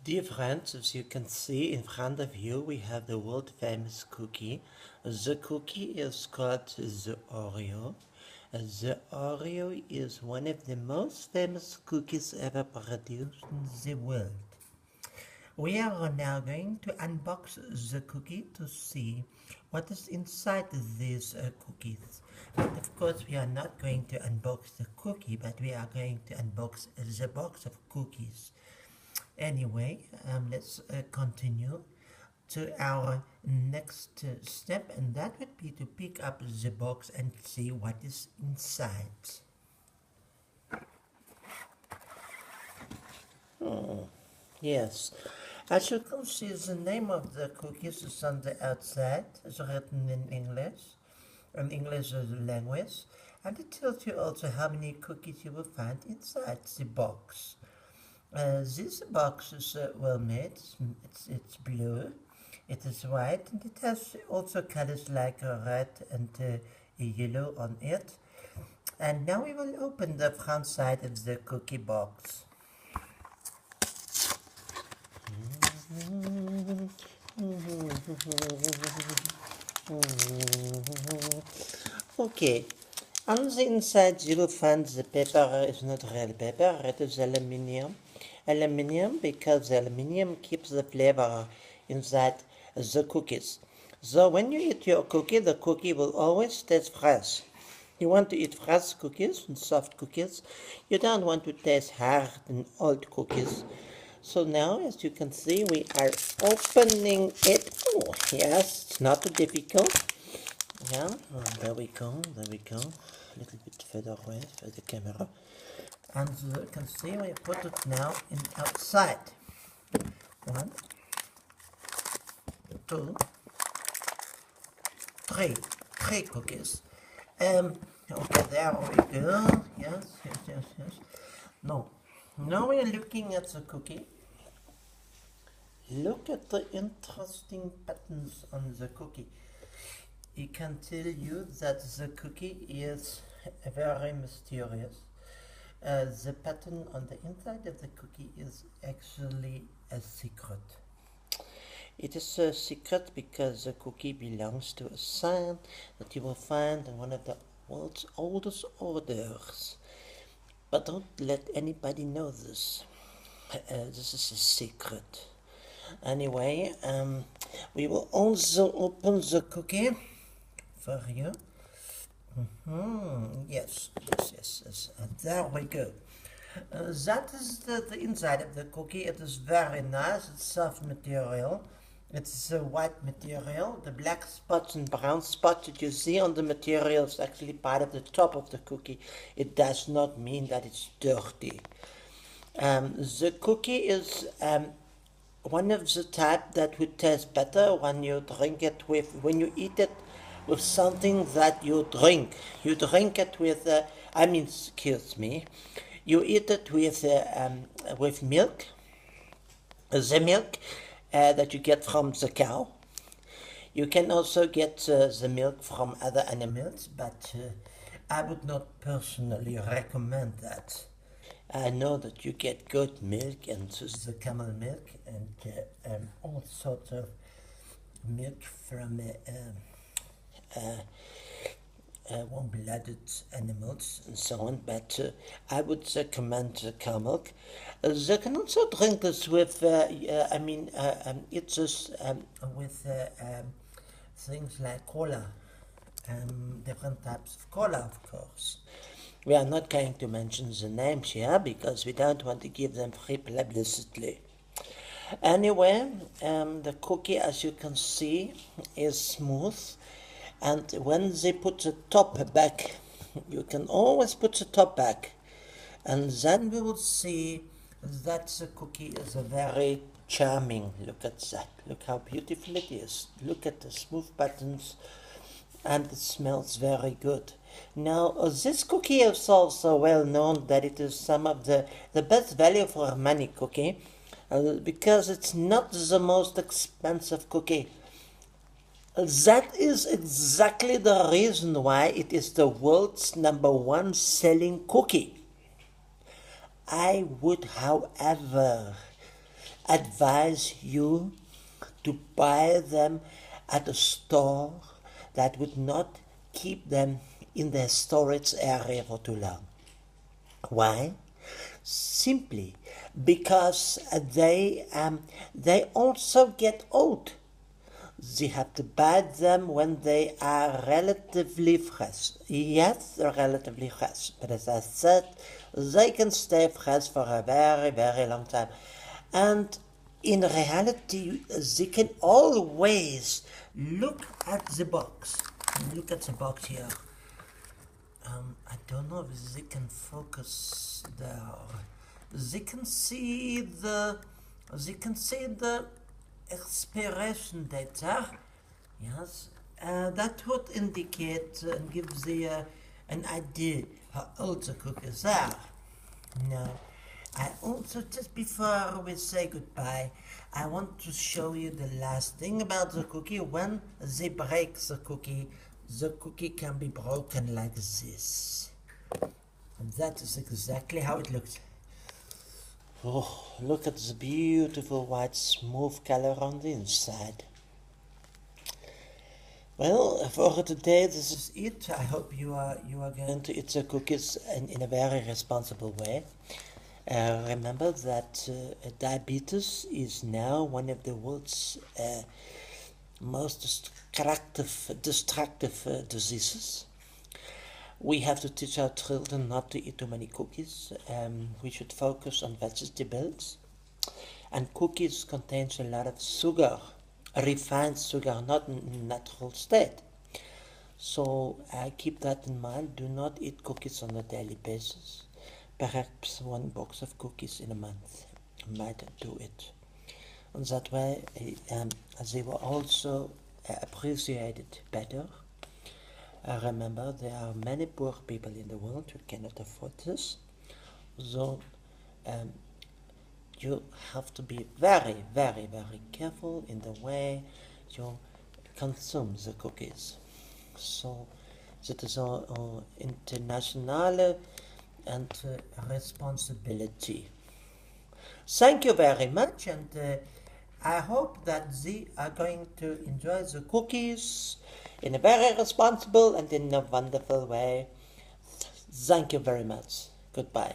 Dear friends, as you can see in front of you, we have the world famous cookie. The cookie is called the Oreo. The Oreo is one of the most famous cookies ever produced in the world. We are now going to unbox the cookie to see what is inside these cookies. But of course, we are not going to unbox the cookie, but we are going to unbox the box of cookies. Anyway, let's continue to our next step, and that would be to pick up the box and see what is inside. Yes, as you can see, the name of the cookies is on the outside. It's written in English language, and it tells you also how many cookies you will find inside the box. This box is well made. It's blue, it is white, and it has also colors like red and yellow on it. And now we will open the front side of the cookie box. Okay, on the inside you will find the paper is not real paper, it is aluminium. Aluminium because aluminium keeps the flavor inside the cookies. So when you eat your cookie, the cookie will always taste fresh. You want to eat fresh cookies and soft cookies. You don't want to taste hard and old cookies. So now, as you can see, we are opening it. Oh, yes, it's not too difficult. Yeah, there we go, there we go. A little bit further away for the camera. And as you can see, we put it now in outside. 1, 2, 3. 3 cookies. Okay, there we go. Yes. Now we are looking at the cookie. Look at the interesting patterns on the cookie. It can tell you that the cookie is very mysterious. The pattern on the inside of the cookie is actually a secret. It is a secret because the cookie belongs to a sign that you will find in one of the world's oldest orders. But don't let anybody know this. This is a secret. Anyway, we will also open the cookie for you. Yes. And there we go. That is the inside of the cookie. It is very nice. It's soft material. It's a white material. The black spots and brown spots that you see on the material is actually part of the top of the cookie. It does not mean that it's dirty. The cookie is one of the type that would taste better when you eat it with something that you drink. You drink it with, you eat it with milk, the milk that you get from the cow. You can also get the milk from other animals, but I would not personally recommend that. I know that you get goat milk and the camel milk and all sorts of milk from warm-blooded animals and so on, but I would recommend the cow milk. They can also drink this with, eat this with things like cola, different types of cola, of course. We are not going to mention the names here because we don't want to give them free publicity. Anyway, the cookie, as you can see, is smooth. And when they put the top back, you can always put the top back. And then we will see that the cookie is a very charming. Look at that. Look how beautiful it is. Look at the smooth buttons. And it smells very good. Now, this cookie is also well known that it is some of the best value for money cookie because it's not the most expensive cookie. That is exactly the reason why it is the world's #1 selling cookie. I would, however, advise you to buy them at a store that would not keep them in their storage area for too long. Why? Simply because they also get old. They have to buy them when they are relatively fresh. Yes, they're relatively fresh, but as I said, they can stay fresh for a very, very long time. And in reality, they can always look at the box. Look at the box here. I don't know if they can focus there. They can see the expiration date there. Yes, that would indicate and give an idea how old the cookies are. Now, I also, just before we say goodbye, I want to show you the last thing about the cookie. When they break the cookie can be broken like this. And that is exactly how it looks. Oh, look at the beautiful white smooth color on the inside. Well, for today this is it. I hope you are going to eat the cookies in a very responsible way. Remember that diabetes is now one of the world's most destructive diseases. We have to teach our children not to eat too many cookies. We should focus on vegetables. And cookies contains a lot of sugar, refined sugar, not in natural state. So keep that in mind. Do not eat cookies on a daily basis. Perhaps one box of cookies in a month might do it. And that way they will also appreciate it better. Remember, there are many poor people in the world who cannot afford this. So you have to be very, very, very careful in the way you consume the cookies. So that is our international and responsibility. Thank you very much, and I hope that they are going to enjoy the cookies in a very responsible and in a wonderful way. Thank you very much. Goodbye.